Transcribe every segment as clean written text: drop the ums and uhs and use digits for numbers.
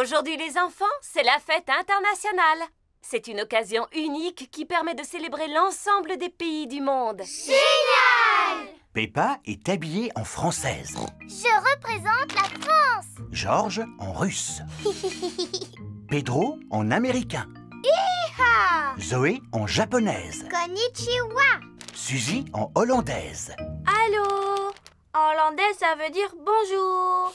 Aujourd'hui, les enfants, c'est la fête internationale. C'est une occasion unique qui permet de célébrer l'ensemble des pays du monde. Génial! Peppa est habillée en française. Je représente la France. George en russe. Pedro en américain. Hi-ha! Zoé en japonaise. Konnichiwa. Suzy en hollandaise. Allô? En hollandais, ça veut dire bonjour.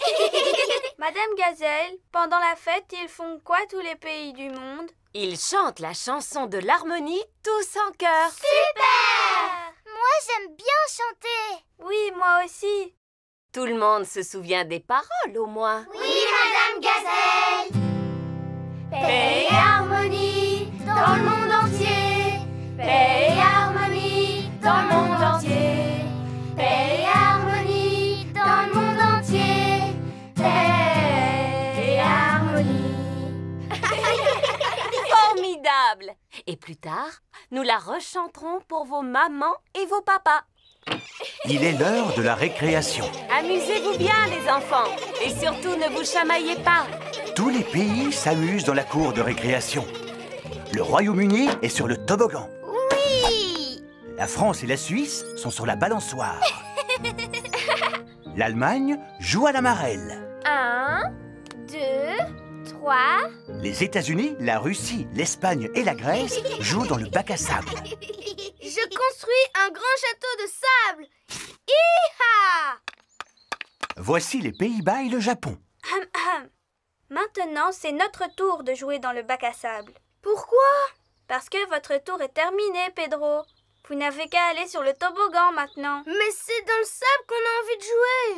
Madame Gazelle, pendant la fête, ils font quoi tous les pays du monde? Ils chantent la chanson de l'harmonie tous en chœur. Super! Moi, j'aime bien chanter. Oui, moi aussi. Tout le monde se souvient des paroles, au moins. Oui, Madame Gazelle. Paix et harmonie dans le monde entier. Paix et harmonie dans le monde entier. Paix et harmonie dans le monde entier. Paix et harmonie. Formidable! Et plus tard, nous la rechanterons pour vos mamans et vos papas. Il est l'heure de la récréation. Amusez-vous bien, les enfants. Et surtout, ne vous chamaillez pas. Tous les pays s'amusent dans la cour de récréation. Le Royaume-Uni est sur le toboggan. Oui! La France et la Suisse sont sur la balançoire. L'Allemagne joue à la marelle. 1, 2, 3. Les États-Unis, la Russie, l'Espagne et la Grèce jouent dans le bac à sable. Je construis un grand château de sable. Hi-ha! Voici les Pays-Bas et le Japon. Maintenant, c'est notre tour de jouer dans le bac à sable. Pourquoi? Parce que votre tour est terminé, Pedro. Vous n'avez qu'à aller sur le toboggan maintenant. Mais c'est dans le sable qu'on a envie de jouer.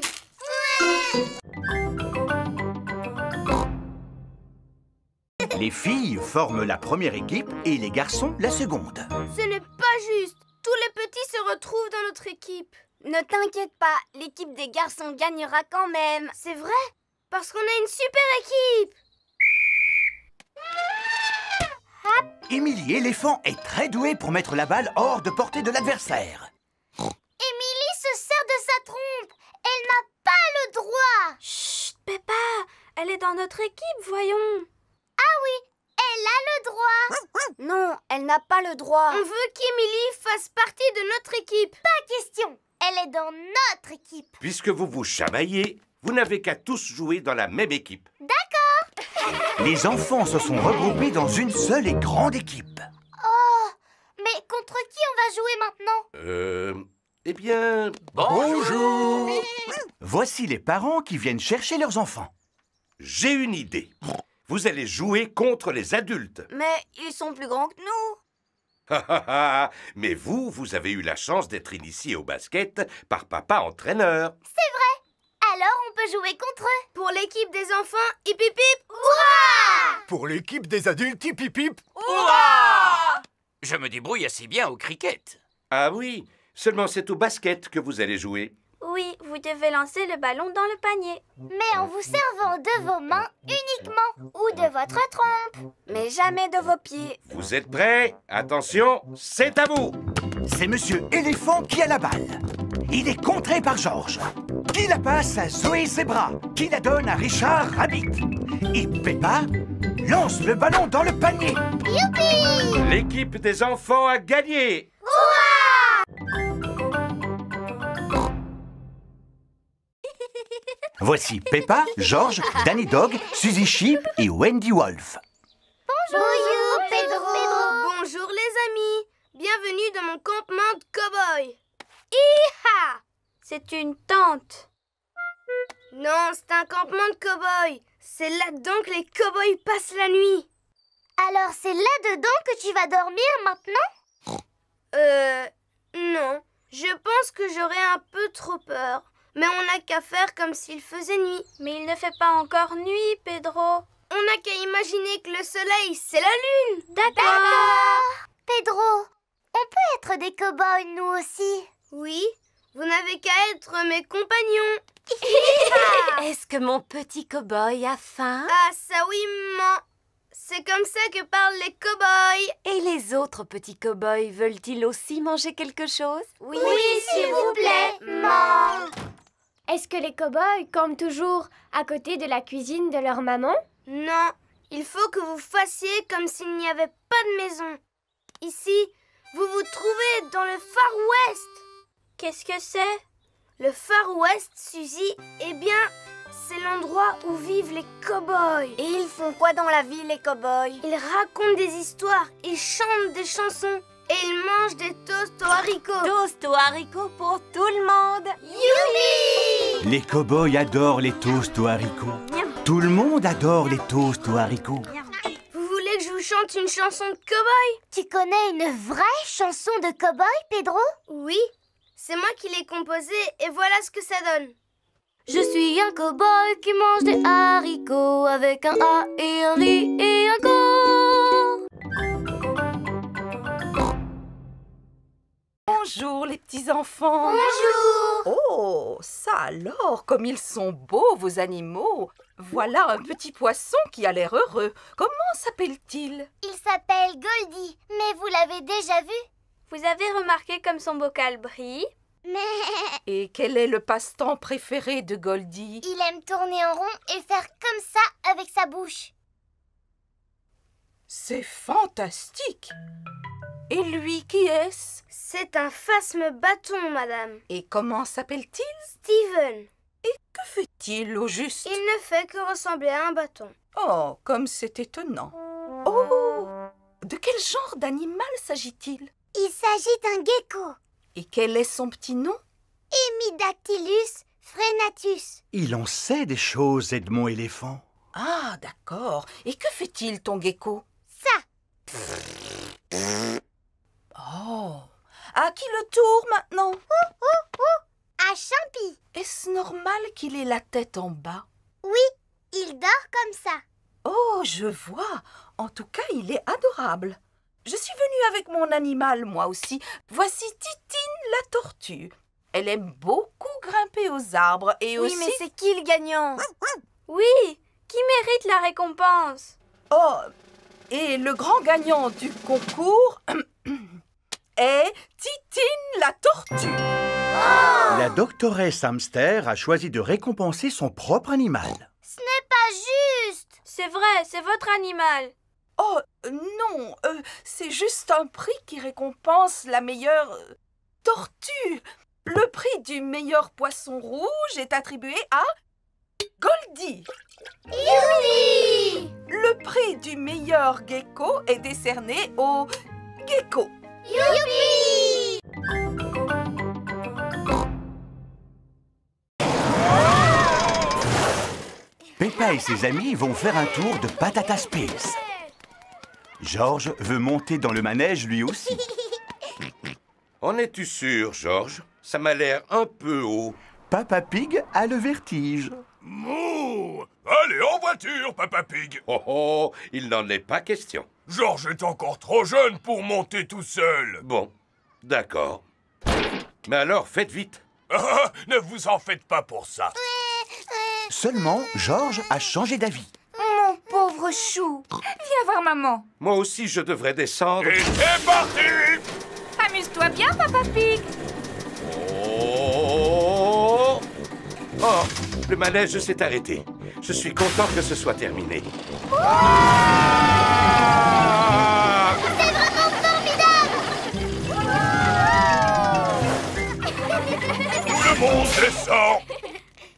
Les filles forment la première équipe et les garçons la seconde. Ce n'est pas juste. Tous les petits se retrouvent dans notre équipe. Ne t'inquiète pas, l'équipe des garçons gagnera quand même. C'est vrai? Parce qu'on a une super équipe. Émilie éléphant est très douée pour mettre la balle hors de portée de l'adversaire. Émilie se sert de sa trompe. Elle n'a pas le droit. Chut, Peppa, elle est dans notre équipe, voyons. Ah oui, elle a le droit. Non, elle n'a pas le droit. On veut qu'Émilie fasse partie de notre équipe. Pas question. Elle est dans notre équipe. Puisque vous vous chamaillez, vous n'avez qu'à tous jouer dans la même équipe. Les enfants se sont regroupés dans une seule et grande équipe. Oh, mais contre qui on va jouer maintenant? Eh bien... Bonjour! Voici les parents qui viennent chercher leurs enfants. J'ai une idée. Vous allez jouer contre les adultes. Mais ils sont plus grands que nous. Mais vous avez eu la chance d'être initié au basket par papa entraîneur. C'est vrai. Alors on peut jouer contre eux. Pour l'équipe des enfants, hip hip hip. Hurrah! Pour l'équipe des adultes, hip hip hip. Hurrah! Je me débrouille assez bien au cricket. Ah oui, seulement c'est au basket que vous allez jouer. Oui, vous devez lancer le ballon dans le panier. Mais en vous servant de vos mains uniquement. Ou de votre trompe. Mais jamais de vos pieds. Vous êtes prêts? Attention, c'est à vous! C'est Monsieur Éléphant qui a la balle. Il est contré par Georges, qui la passe à Zoé Zebra, qui la donne à Richard Rabbit. Et Peppa lance le ballon dans le panier. Youpi! L'équipe des enfants a gagné! Voici Peppa, Georges, Danny Dog, Suzy Sheep et Wendy Wolf. Bonjour, Pedro. Bonjour les amis. Bienvenue dans mon campement de cow-boy. Hi-ha! C'est une tente. Non, c'est un campement de cow-boy. C'est là-dedans que les cow-boys passent la nuit. Alors c'est là-dedans que tu vas dormir maintenant? Non. Je pense que j'aurais un peu trop peur. Mais on n'a qu'à faire comme s'il faisait nuit. Mais il ne fait pas encore nuit, Pedro. On n'a qu'à imaginer que le soleil, c'est la lune. D'accord. Pedro, on peut être des cow-boys nous aussi. Oui, vous n'avez qu'à être mes compagnons. Est-ce que mon petit cow-boy a faim? Ah, ça oui, maman. C'est comme ça que parlent les cow-boys. Et les autres petits cow-boys veulent-ils aussi manger quelque chose? Oui, s'il vous plaît, maman. Est-ce que les cow-boys campent toujours à côté de la cuisine de leur maman? Non, il faut que vous fassiez comme s'il n'y avait pas de maison. Ici, vous vous trouvez dans le Far West. Qu'est-ce que c'est? Le Far West, Suzy, eh bien, c'est l'endroit où vivent les cow-boys. Et ils font quoi dans la vie, les cow-boys? Ils racontent des histoires, ils chantent des chansons et ils mangent des toasts aux haricots. Toast aux haricots pour tout le monde. Youpi! Les cow-boys adorent les toasts aux haricots. Tout le monde adore les toasts aux haricots. Vous voulez que je vous chante une chanson de cow-boy? Tu connais une vraie chanson de cow-boy, Pedro? Oui, c'est moi qui l'ai composée et voilà ce que ça donne. Je suis un cow-boy qui mange des haricots avec un A et un riz et un go. Bonjour les petits enfants. Bonjour! Oh, ça alors, comme ils sont beaux vos animaux. Voilà un petit poisson qui a l'air heureux. Comment s'appelle-t-il? Il s'appelle Goldie, mais vous l'avez déjà vu? Vous avez remarqué comme son bocal brille? Mais Et quel est le passe-temps préféré de Goldie? il aime tourner en rond et faire comme ça avec sa bouche. C'est fantastique. Et lui, qui est-ce? C'est un phasme-bâton, madame. Et comment s'appelle-t-il? Steven. Que fait-il au juste? Il ne fait que ressembler à un bâton. Oh, comme c'est étonnant. Oh, de quel genre d'animal s'agit-il? Il s'agit d'un gecko, Et quel est son petit nom? Hemidactylus frenatus. Il en sait des choses, Edmond éléphant. Ah, d'accord. Et que fait-il, ton gecko? Ça, Oh, à qui le tour maintenant? à Champi. Est-ce normal qu'il ait la tête en bas? Il dort comme ça. Oh, je vois. En tout cas, il est adorable. Je suis venue avec mon animal, moi aussi. Voici Titine la tortue. Elle aime beaucoup grimper aux arbres et Oui, aussi... mais c'est qui le gagnant? Oui, qui mérite la récompense? Oh, et le grand gagnant du concours est Titine la tortue. La doctoresse Hamster a choisi de récompenser son propre animal. Ce n'est pas juste. C'est vrai, c'est votre animal. Oh, non, c'est juste un prix qui récompense la meilleure tortue. Le prix du meilleur poisson rouge est attribué à Goldie. Youpi! Le prix du meilleur gecko est décerné au gecko. Youpi! Peppa et ses amis vont faire un tour de Patata Space. Georges veut monter dans le manège lui aussi. En es-tu sûr, Georges? Ça m'a l'air un peu haut. Papa Pig a le vertige. Mouh! Allez, en voiture, Papa Pig. Oh oh, il n'en est pas question. Georges est encore trop jeune pour monter tout seul. Bon, d'accord. Mais alors, faites vite. Ne vous en faites pas pour ça. Seulement, Georges a changé d'avis. Mon pauvre chou. Viens voir maman. Moi aussi, je devrais descendre. Et c'est parti! Amuse-toi bien, Papa Pig. Oh! Oh, le manège s'est arrêté. Je suis content que ce soit terminé. Ah! C'est vraiment formidable! Tout le monde descend!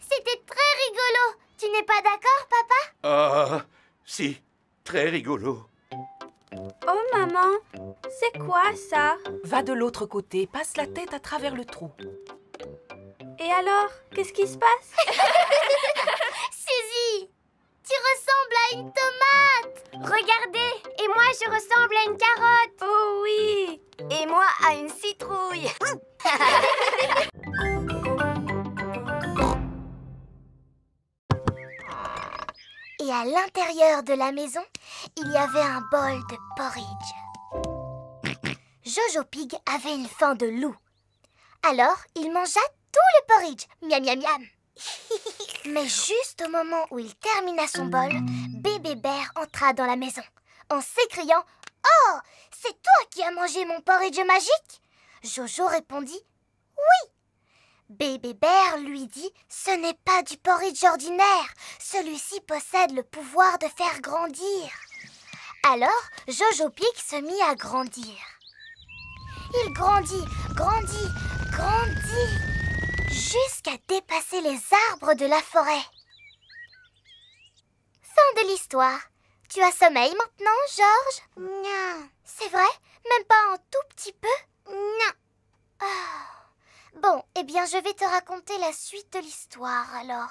C'était très rigolo. Tu n'es pas d'accord, papa? Ah, si, très rigolo. Oh maman, c'est quoi ça? Va de l'autre côté, passe la tête à travers le trou. Et alors, qu'est-ce qui se passe? Suzy, tu ressembles à une tomate. Regardez, et moi je ressemble à une carotte. Oh oui! Et moi à une citrouille. Et à l'intérieur de la maison, il y avait un bol de porridge. Jojo Pig avait une faim de loup. Alors, il mangea tout le porridge. Miam, miam, miam. Mais juste au moment où il termina son bol, Bébé Bear entra dans la maison en s'écriant « Oh, c'est toi qui as mangé mon porridge magique ?» Jojo répondit « Oui !» Bébé Bear lui dit « Ce n'est pas du porridge ordinaire. Celui-ci possède le pouvoir de faire grandir. » Alors, Jojo Pig se mit à grandir. Il grandit, grandit, grandit, jusqu'à dépasser les arbres de la forêt. Fin de l'histoire. Tu as sommeil maintenant, Georges? Non. C'est vrai? Même pas un tout petit peu? Non. Bon, eh bien, je vais te raconter la suite de l'histoire, alors.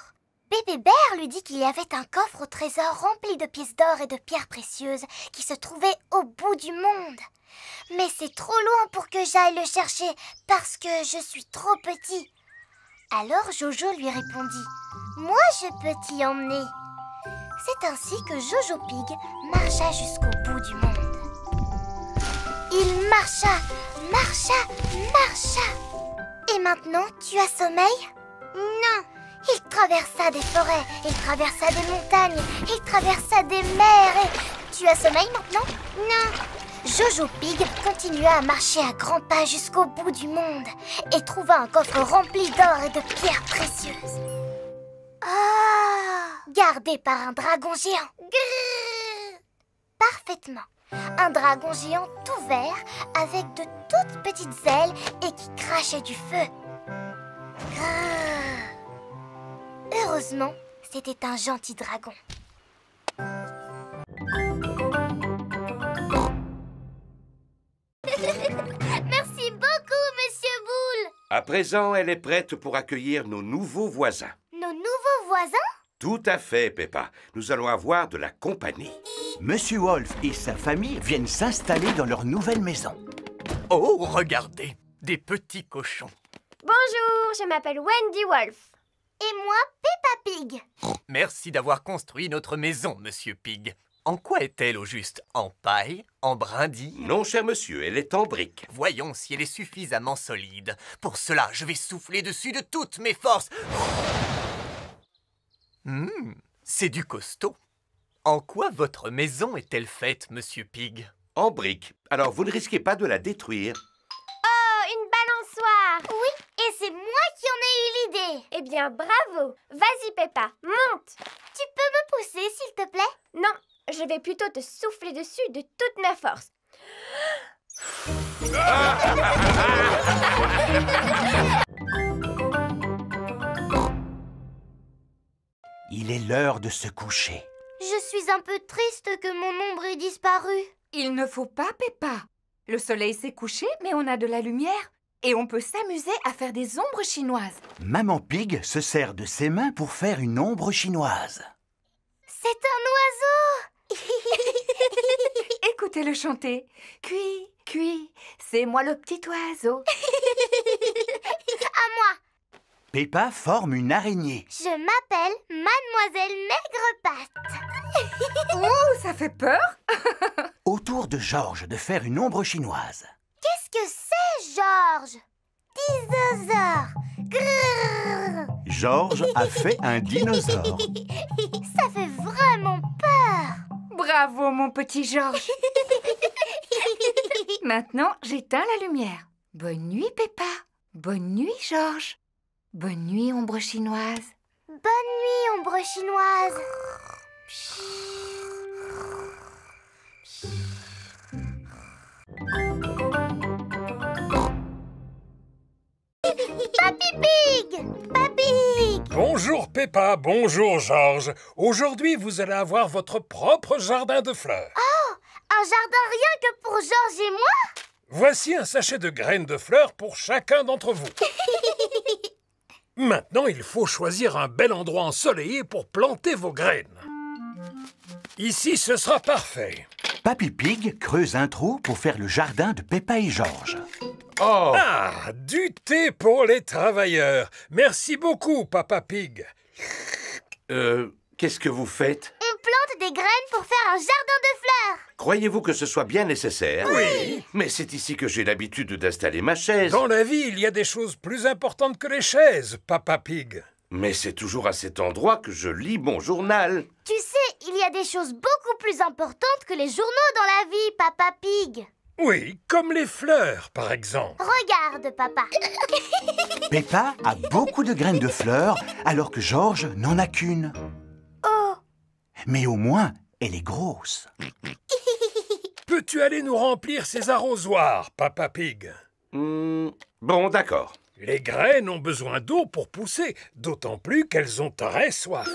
Bébé Bear lui dit qu'il y avait un coffre au trésor rempli de pièces d'or et de pierres précieuses qui se trouvait au bout du monde. Mais c'est trop loin pour que j'aille le chercher parce que je suis trop petit. Alors Jojo lui répondit « Moi, je peux t'y emmener. » C'est ainsi que Jojo Pig marcha jusqu'au bout du monde. Il marcha, marcha, marcha. Et maintenant, tu as sommeil? Non. Il traversa des forêts, il traversa des montagnes, il traversa des mers et... Tu as sommeil maintenant? Non. Jojo Pig continua à marcher à grands pas jusqu'au bout du monde et trouva un coffre rempli d'or et de pierres précieuses. Gardé par un dragon géant. Grrr. Parfaitement. Un dragon géant tout vert avec de toutes petites ailes et qui crachait du feu. Grrr. Heureusement, c'était un gentil dragon. Merci beaucoup, Monsieur Boule. À présent, elle est prête pour accueillir nos nouveaux voisins. Nos nouveaux voisins? Tout à fait, Peppa. Nous allons avoir de la compagnie. Monsieur Wolf et sa famille viennent s'installer dans leur nouvelle maison. Oh, regardez, des petits cochons. Bonjour, je m'appelle Wendy Wolf. Et moi, Peppa Pig. Merci d'avoir construit notre maison, Monsieur Pig. En quoi est-elle au juste? En paille? En brindilles? Non, cher monsieur, elle est en briques. Voyons si elle est suffisamment solide. Pour cela, je vais souffler dessus de toutes mes forces. C'est du costaud. En quoi votre maison est-elle faite, Monsieur Pig? En briques. Alors, vous ne risquez pas de la détruire. Oh, une balançoire! Oui, et c'est moi qui en ai eu l'idée. Eh bien, bravo! Vas-y, Peppa, monte! Tu peux me pousser, s'il te plaît? Non, je vais plutôt te souffler dessus de toute ma force. Il est l'heure de se coucher. Je suis un peu triste que mon ombre ait disparu. Il ne faut pas, Peppa. Le soleil s'est couché, mais on a de la lumière. Et on peut s'amuser à faire des ombres chinoises. Maman Pig se sert de ses mains pour faire une ombre chinoise. C'est un oiseau. Écoutez-le chanter. Cui, cui, c'est moi le petit oiseau. À moi. Peppa forme une araignée. Je m'appelle Mademoiselle Maigrepatte. Oh, ça fait peur. Autour de Georges de faire une ombre chinoise. Qu'est-ce que c'est, Georges? Dinosaure. Grrr. Georges a fait un dinosaure. Ça fait vraiment peur. Bravo, mon petit Georges. Maintenant, j'éteins la lumière. Bonne nuit, Peppa. Bonne nuit, Georges. Bonne nuit, ombre chinoise. Bonne nuit, ombre chinoise. Papy Pig! Papy Pig! Bonjour Peppa, bonjour Georges. Aujourd'hui, vous allez avoir votre propre jardin de fleurs. Oh! Un jardin rien que pour Georges et moi? Voici un sachet de graines de fleurs pour chacun d'entre vous. Maintenant, il faut choisir un bel endroit ensoleillé pour planter vos graines. Ici, ce sera parfait. Papy Pig creuse un trou pour faire le jardin de Peppa et Georges. Oh! Ah, du thé pour les travailleurs. Merci beaucoup, Papa Pig. Qu'est-ce que vous faites? On plante des graines pour faire un jardin de fleurs. Croyez-vous que ce soit bien nécessaire? Oui. Mais c'est ici que j'ai l'habitude d'installer ma chaise. Dans la vie, il y a des choses plus importantes que les chaises, Papa Pig. Mais c'est toujours à cet endroit que je lis mon journal. Tu sais, il y a des choses beaucoup plus importantes que les journaux dans la vie, Papa Pig. Oui, comme les fleurs, par exemple. Regarde, papa. Peppa a beaucoup de graines de fleurs, alors que George n'en a qu'une. Oh. Mais au moins, elle est grosse. Peux-tu aller nous remplir ces arrosoirs, Papa Pig? Bon, d'accord. Les graines ont besoin d'eau pour pousser, d'autant plus qu'elles ont très soif.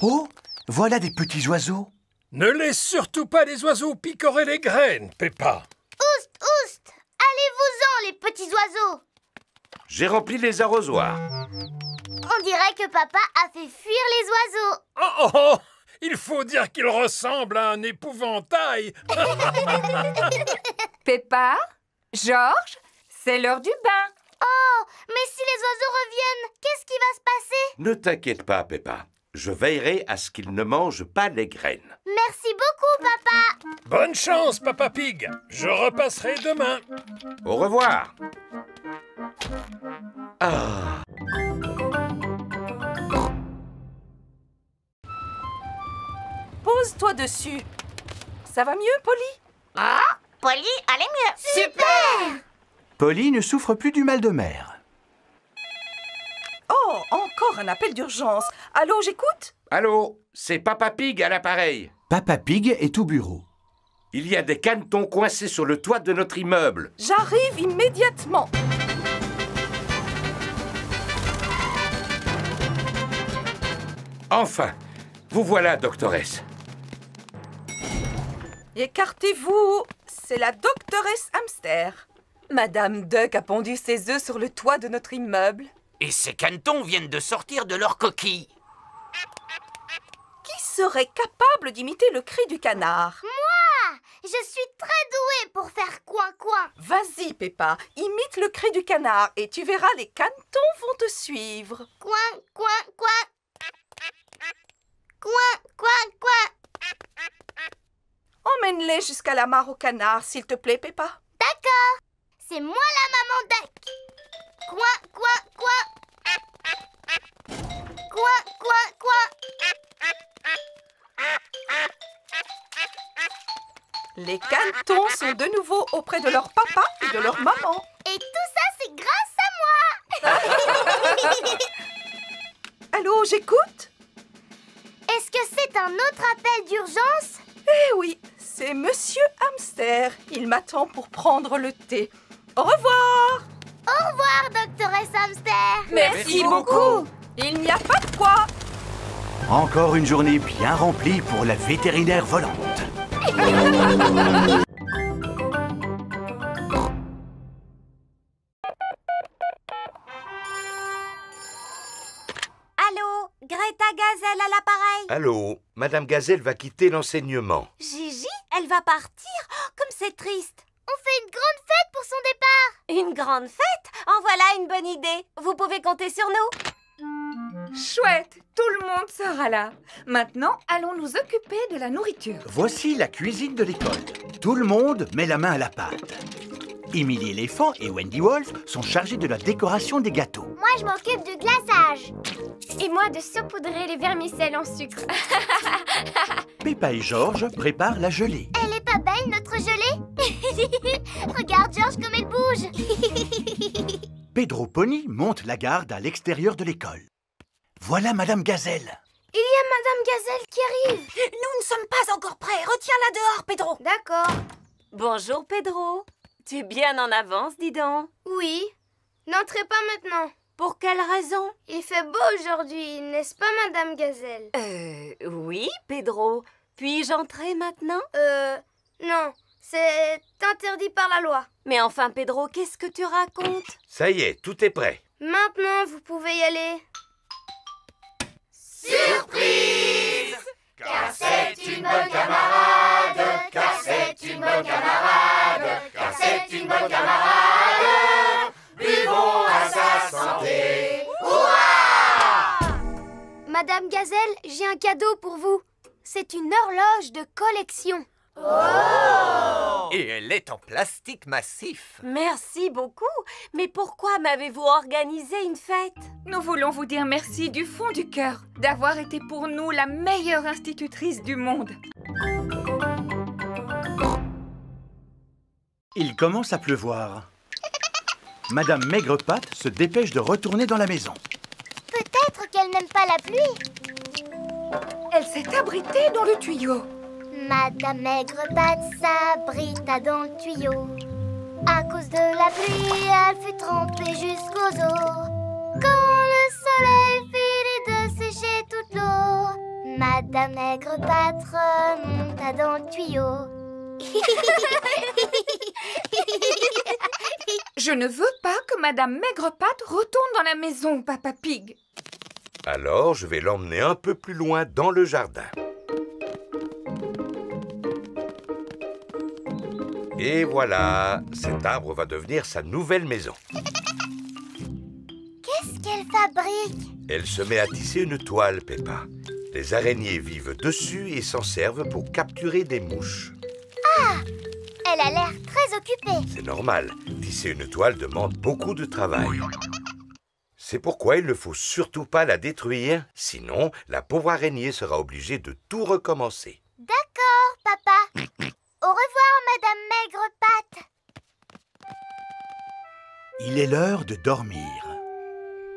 Oh, voilà des petits oiseaux. Ne laisse surtout pas les oiseaux picorer les graines, Peppa. Oust, oust. Allez-vous-en, les petits oiseaux. J'ai rempli les arrosoirs. On dirait que papa a fait fuir les oiseaux. Oh, oh, oh! Il faut dire qu'il ressemble à un épouvantail. Peppa, George, c'est l'heure du bain. Oh, mais si les oiseaux reviennent, qu'est-ce qui va se passer? Ne t'inquiète pas, Peppa. Je veillerai à ce qu'ils ne mangent pas les graines. Merci beaucoup, papa. Bonne chance, Papa Pig. Je repasserai demain. Au revoir. Ah. Pose-toi dessus. Ça va mieux, Polly? Ah, Polly, allez mieux. Super. Polly ne souffre plus du mal de mer. Oh, encore un appel d'urgence. Allô, j'écoute? Allô, c'est Papa Pig à l'appareil. Papa Pig est au bureau. Il y a des canetons coincés sur le toit de notre immeuble. J'arrive immédiatement. Enfin, vous voilà, doctoresse. Écartez-vous. C'est la doctoresse Hamster. Madame Duck a pondu ses œufs sur le toit de notre immeuble. Et ces canetons viennent de sortir de leur coquille. Qui serait capable d'imiter le cri du canard? Moi, je suis très douée pour faire coin-coin. Vas-y, Peppa, imite le cri du canard et tu verras, les canetons vont te suivre. Coin, coin, coin. Coin, coin, coin. Emmène-les jusqu'à la mare au canard, s'il te plaît, Peppa. D'accord. C'est moi la maman Duck. Coin, coin, coin. Coin, coin, coin. Les canetons sont de nouveau auprès de leur papa et de leur maman. Et tout ça, c'est grâce à moi. Allô, j'écoute? Est-ce que c'est un autre appel d'urgence? Eh oui, c'est Monsieur Hamster. Il m'attend pour prendre le thé. Au revoir. Au revoir, doctoresse Hamster. Merci beaucoup. Il n'y a pas de quoi. Encore une journée bien remplie pour la vétérinaire volante. Allô, Greta Gazelle à l'appareil. Allô, Madame Gazelle va quitter l'enseignement. Gigi, elle va partir? Oh, comme c'est triste. On fait une grande fête pour son départ. Une grande fête? En voilà une bonne idée. Vous pouvez compter sur nous. Chouette, tout le monde sera là. Maintenant, allons nous occuper de la nourriture. Voici la cuisine de l'école. Tout le monde met la main à la pâte. Emily Éléphant et Wendy Wolf sont chargés de la décoration des gâteaux. Moi, je m'occupe du glaçage. Et moi de saupoudrer les vermicelles en sucre. Peppa et George préparent la gelée. Elle est pas belle, notre gelée? Regarde, George, comme elle bouge. Pedro Pony monte la garde à l'extérieur de l'école. Voilà Madame Gazelle. Il y a Madame Gazelle qui arrive. Nous ne sommes pas encore prêts. Retiens-la dehors, Pedro. D'accord. Bonjour, Pedro. Tu es bien en avance, dis donc. Oui. N'entrez pas maintenant. Pour quelle raison? Il fait beau aujourd'hui, n'est-ce pas, Madame Gazelle? Oui, Pedro. Puis-je entrer maintenant? Non. C'est interdit par la loi. Mais enfin, Pedro, qu'est-ce que tu racontes? Ça y est, tout est prêt. Maintenant, vous pouvez y aller. Surprise! Car c'est une bonne camarade, car c'est une bonne camarade, car c'est une bonne camarade. Buvons à sa santé. Hurrah! Madame Gazelle, j'ai un cadeau pour vous. C'est une horloge de collection. Oh! Et elle est en plastique massif. Merci beaucoup. Mais pourquoi m'avez-vous organisé une fête? Nous voulons vous dire merci du fond du cœur d'avoir été pour nous la meilleure institutrice du monde. Il commence à pleuvoir. Madame Maigrepatte se dépêche de retourner dans la maison. Peut-être qu'elle n'aime pas la pluie. Elle s'est abritée dans le tuyau. Madame Maigrepatte s'abrita dans le tuyau. À cause de la pluie, elle fut trempée jusqu'aux os. Quand le soleil finit de sécher toute l'eau, Madame Maigrepatte remonta dans le tuyau. Je ne veux pas que Madame Maigrepatte retourne dans la maison, Papa Pig. Alors, je vais l'emmener un peu plus loin dans le jardin. Et voilà, cet arbre va devenir sa nouvelle maison. Qu'est-ce qu'elle fabrique? Elle se met à tisser une toile, Peppa. Les araignées vivent dessus et s'en servent pour capturer des mouches. Ah! Elle a l'air très occupée. C'est normal, tisser une toile demande beaucoup de travail. C'est pourquoi il ne faut surtout pas la détruire, sinon la pauvre araignée sera obligée de tout recommencer. D'accord, papa. Au revoir, Madame Maigrepatte. Il est l'heure de dormir.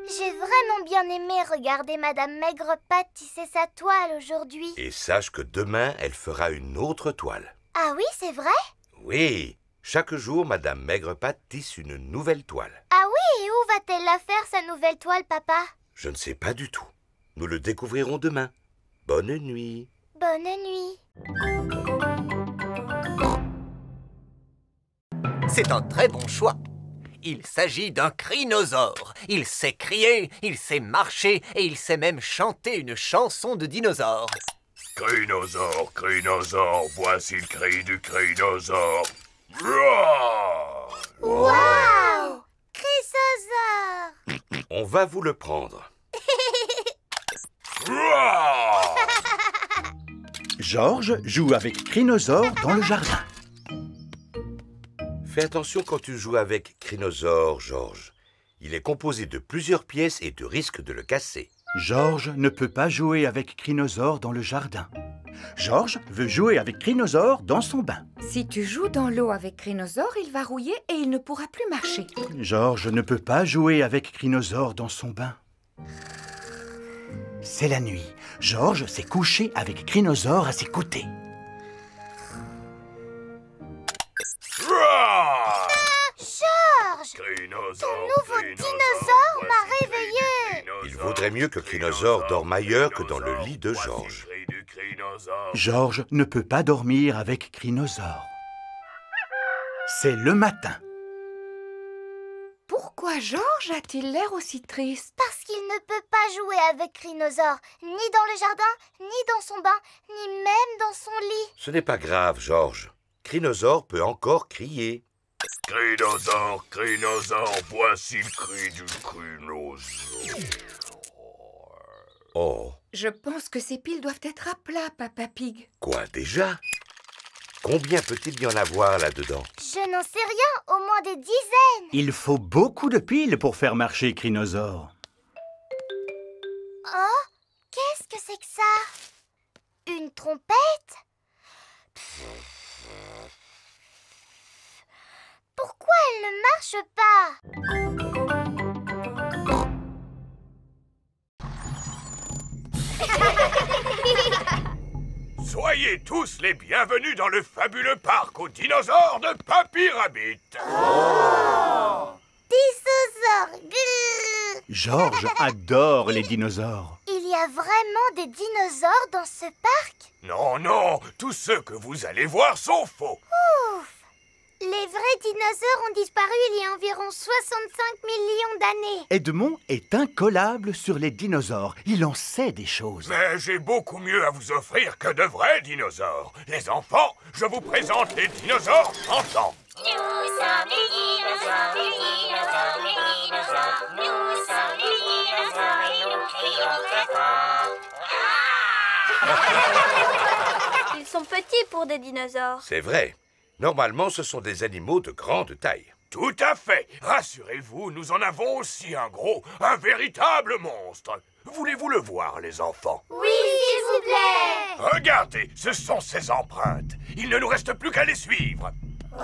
J'ai vraiment bien aimé regarder Madame Maigrepatte tisser sa toile aujourd'hui. Et sache que demain, elle fera une autre toile. Ah oui, c'est vrai? Oui, chaque jour, Madame Maigrepatte tisse une nouvelle toile. Ah oui, et où va-t-elle la faire, sa nouvelle toile, papa? Je ne sais pas du tout. Nous le découvrirons demain. Bonne nuit. Bonne nuit. C'est un très bon choix. Il s'agit d'un crinosaure. Il sait crier, il sait marcher et il sait même chanter une chanson de dinosaure. Crinosaure, crinosaure, voici le cri du crinosaure. Wow! Chrysosaure! On va vous le prendre. Georges joue avec Crinosaure dans le jardin. Fais attention quand tu joues avec Crinosaure, Georges. Il est composé de plusieurs pièces et tu risques de le casser. Georges ne peut pas jouer avec Crinosaure dans le jardin. Georges veut jouer avec Crinosaure dans son bain. Si tu joues dans l'eau avec Crinosaure, il va rouiller et il ne pourra plus marcher. Georges ne peut pas jouer avec Crinosaure dans son bain. C'est la nuit. Georges s'est couché avec Crinosaure à ses côtés. Georges! Crinosaure, Ton nouveau dinosaure m'a réveillé! Il vaudrait mieux que Crinosaure dorme ailleurs que dans le lit de Georges. Georges ne peut pas dormir avec Crinosaure. C'est le matin. Pourquoi Georges a-t-il l'air aussi triste? Parce qu'il ne peut pas jouer avec Crinosaure, ni dans le jardin, ni dans son bain, ni même dans son lit. Ce n'est pas grave, Georges. Crinosaure peut encore crier. Crinosaure, crinosaure, voici le cri du crinosaure. Oh. Je pense que ces piles doivent être à plat, Papa Pig. Quoi, déjà? Combien peut-il y en avoir là-dedans? Je n'en sais rien, au moins des dizaines. Il faut beaucoup de piles pour faire marcher Crinosaure. Oh, qu'est-ce que c'est que ça? Une trompette? Pourquoi elle ne marche pas? Soyez tous les bienvenus dans le fabuleux parc aux dinosaures de Papy Rabbit. Dinosaures! Grrr. Georges adore les dinosaures. Il y a vraiment des dinosaures dans ce parc? Non, non, tous ceux que vous allez voir sont faux. Ouf! Les vrais dinosaures ont disparu il y a environ 65 millions d'années. Edmond est incollable sur les dinosaures. Il en sait des choses. Mais j'ai beaucoup mieux à vous offrir que de vrais dinosaures. Les enfants, je vous présente les dinosaures chantants. Nous sommes les dinosaures, les dinosaures, les dinosaures. Nous sommes les dinosaures et nous crions très fort. Ils sont petits pour des dinosaures. C'est vrai. Normalement, ce sont des animaux de grande taille. Tout à fait. Rassurez-vous, nous en avons aussi un gros, un véritable monstre. Voulez-vous le voir, les enfants? Oui, s'il vous plaît. Regardez, ce sont ses empreintes. Il ne nous reste plus qu'à les suivre. Oh!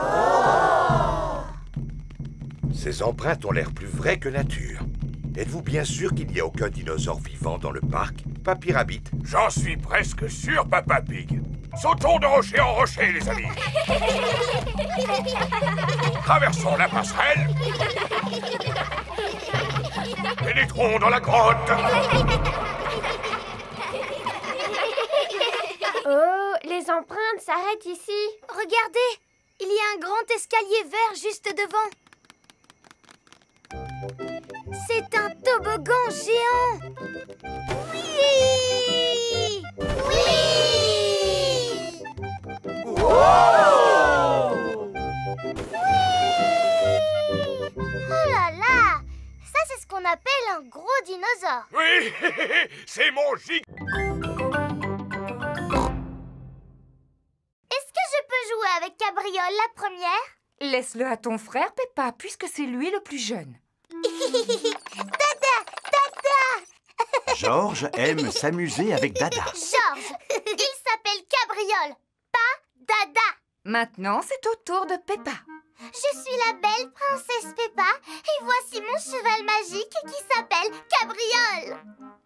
Ces empreintes ont l'air plus vraies que nature. Êtes-vous bien sûr qu'il n'y a aucun dinosaure vivant dans le parc, Papy Rabbit? J'en suis presque sûr, Papa Pig. Sautons de rocher en rocher, les amis. Traversons la passerelle. Pénétrons dans la grotte. Oh, les empreintes s'arrêtent ici. Regardez, il y a un grand escalier vert juste devant. C'est un toboggan géant. Oui! Oui! Wow! Oh là là! Ça, c'est ce qu'on appelle un gros dinosaure. Oui, c'est mon gig. Est-ce que je peux jouer avec Cabriole la première? Laisse-le à ton frère, Peppa, puisque c'est lui le plus jeune. Dada! Dada! Georges aime s'amuser avec Dada. Georges, il s'appelle Cabriole, pas Dada. Maintenant, c'est au tour de Peppa. Je suis la belle princesse Peppa et voici mon cheval magique qui s'appelle Cabriole.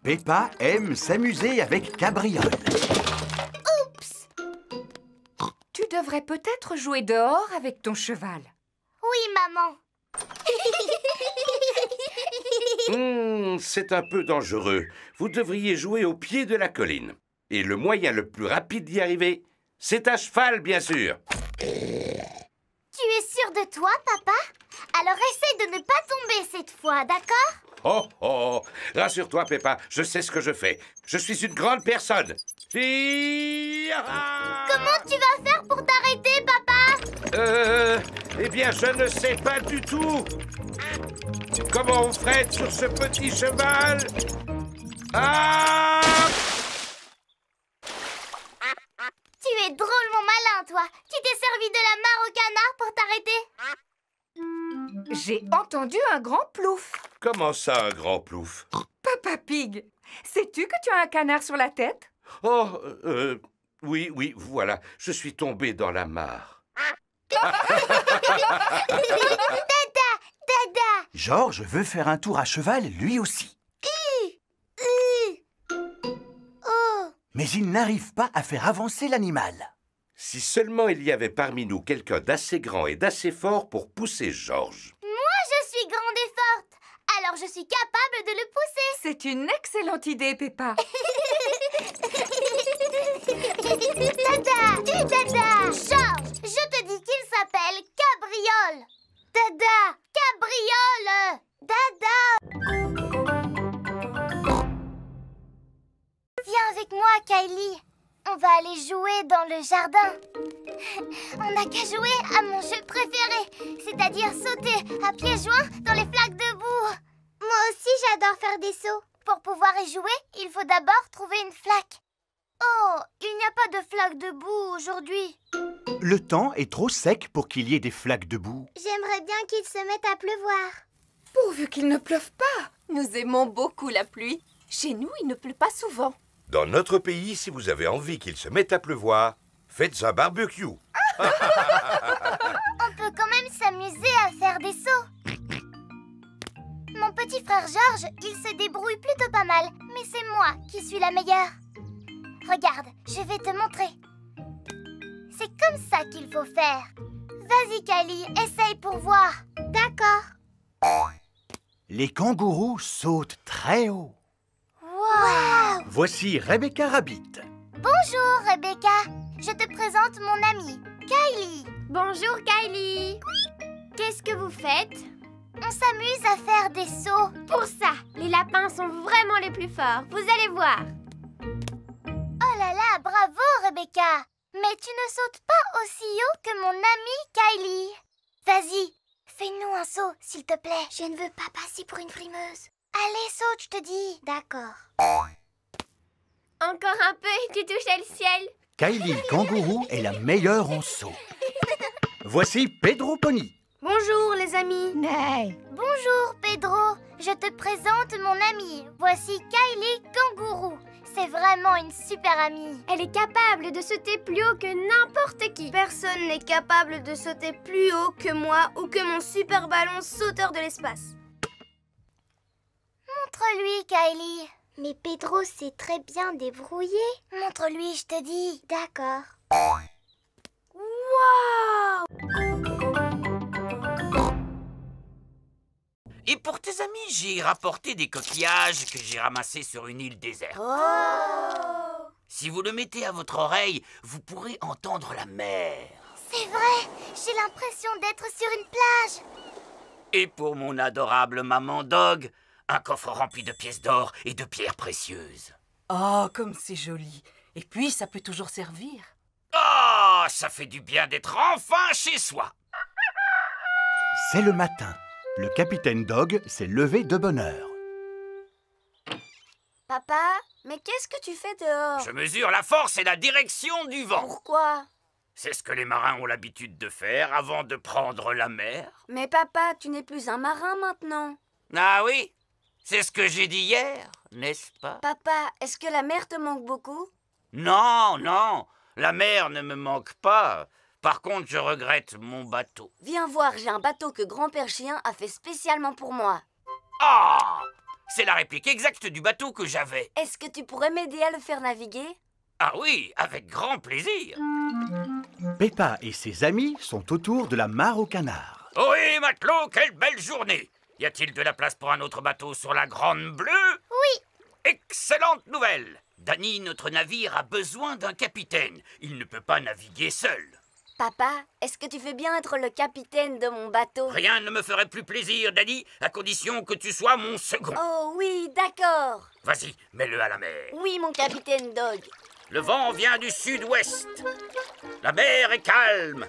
Peppa aime s'amuser avec Cabriole. Oups! Tu devrais peut-être jouer dehors avec ton cheval. Oui, maman. C'est un peu dangereux. Vous devriez jouer au pied de la colline. Et le moyen le plus rapide d'y arriver, c'est à cheval, bien sûr. Tu es sûr de toi, papa? Alors essaie de ne pas tomber cette fois, d'accord? Oh, oh, rassure-toi, Peppa, je sais ce que je fais. Je suis une grande personne. Comment tu vas faire pour t'arrêter, papa? Eh bien, je ne sais pas du tout. Comment on freine sur ce petit cheval? Ah! Tu es drôlement malin, toi. Tu t'es servi de la mare au canard pour t'arrêter? J'ai entendu un grand plouf. Comment ça, un grand plouf? Papa Pig, sais-tu que tu as un canard sur la tête? Oh, oui, voilà. Je suis tombé dans la mare. Dada! Georges veut faire un tour à cheval, lui aussi. Oh! Mais il n'arrive pas à faire avancer l'animal. Si seulement il y avait parmi nous quelqu'un d'assez grand et d'assez fort pour pousser Georges. Moi, je suis grande et forte. Alors, je suis capable de le pousser. C'est une excellente idée, Peppa. Dada! Dada! Georges, je te dis qu'il s'appelle Cabriole. Dada! Cabriole! Dada! Viens avec moi, Kylie. On va aller jouer dans le jardin. On n'a qu'à jouer à mon jeu préféré, c'est-à-dire sauter à pieds joints dans les flaques de boue. Moi aussi, j'adore faire des sauts. Pour pouvoir y jouer, il faut d'abord trouver une flaque. Oh, il n'y a pas de flaque de boue aujourd'hui. Le temps est trop sec pour qu'il y ait des flaques de boue. J'aimerais bien qu'il se mette à pleuvoir. Pourvu qu'il ne pleuve pas. Nous aimons beaucoup la pluie. Chez nous, il ne pleut pas souvent. Dans notre pays, si vous avez envie qu'il se mette à pleuvoir, faites un barbecue. On peut quand même s'amuser à faire des sauts. Mon petit frère Georges, il se débrouille plutôt pas mal, mais c'est moi qui suis la meilleure. Regarde, je vais te montrer. C'est comme ça qu'il faut faire. Vas-y, Kylie, essaye pour voir. D'accord. Les kangourous sautent très haut. Wow! Voici Rebecca Rabbit. Bonjour, Rebecca. Je te présente mon amie, Kylie. Bonjour, Kylie. Qu'est-ce que vous faites? On s'amuse à faire des sauts. Pour ça, les lapins sont vraiment les plus forts. Vous allez voir. Oh là là, bravo, Rebecca. Mais tu ne sautes pas aussi haut que mon amie Kylie. Vas-y, fais-nous un saut, s'il te plaît. Je ne veux pas passer pour une frimeuse. Allez, saute, je te dis. D'accord. Encore un peu et tu touches le ciel. Kylie kangourou est la meilleure en saut. Voici Pedro Pony. Bonjour, les amis. Bonjour, Pedro. Je te présente mon amie. Voici Kylie kangourou. C'est c'est vraiment une super amie. Elle est capable de sauter plus haut que n'importe qui. Personne n'est capable de sauter plus haut que moi ou que mon super ballon sauteur de l'espace. Montre-lui, Kylie. Mais Pedro s'est très bien débrouillé. Montre-lui, je te dis. D'accord. Waouh! Et pour tes amis, j'ai rapporté des coquillages que j'ai ramassés sur une île déserte. Oh! Si vous le mettez à votre oreille, vous pourrez entendre la mer. C'est vrai, j'ai l'impression d'être sur une plage. Et pour mon adorable maman Dog, un coffre rempli de pièces d'or et de pierres précieuses. Oh, comme c'est joli. Et puis, ça peut toujours servir. Ah, ça fait du bien d'être enfin chez soi. C'est le matin. Le capitaine Dog s'est levé de bonne heure. Papa, mais qu'est-ce que tu fais dehors? Je mesure la force et la direction du vent. Pourquoi? C'est ce que les marins ont l'habitude de faire avant de prendre la mer. Mais papa, tu n'es plus un marin maintenant. Ah oui, c'est ce que j'ai dit hier, n'est-ce pas? Papa, est-ce que la mer te manque beaucoup? Non, non, la mer ne me manque pas. Par contre, je regrette mon bateau. Viens voir, j'ai un bateau que Grand-Père Chien a fait spécialement pour moi. Ah! C'est la réplique exacte du bateau que j'avais. Est-ce que tu pourrais m'aider à le faire naviguer? Ah oui, avec grand plaisir. Peppa et ses amis sont autour de la mare aux canards. Oui, matelot, quelle belle journée! Y a-t-il de la place pour un autre bateau sur la Grande Bleue? Oui. Excellente nouvelle! Danny, notre navire, a besoin d'un capitaine. Il ne peut pas naviguer seul. Papa, est-ce que tu veux bien être le capitaine de mon bateau? Rien ne me ferait plus plaisir, Danny, à condition que tu sois mon second. Oh oui, d'accord. Vas-y, mets-le à la mer. Oui, mon capitaine Dog. Le vent vient du sud-ouest. La mer est calme.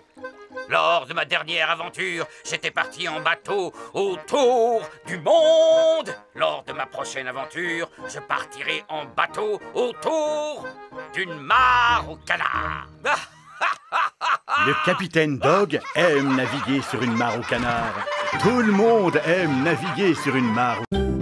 Lors de ma dernière aventure, j'étais parti en bateau autour du monde. Lors de ma prochaine aventure, je partirai en bateau autour d'une mare aux canards. Le capitaine Dog aime naviguer sur une mare aux canards. Tout le monde aime naviguer sur une mare aux...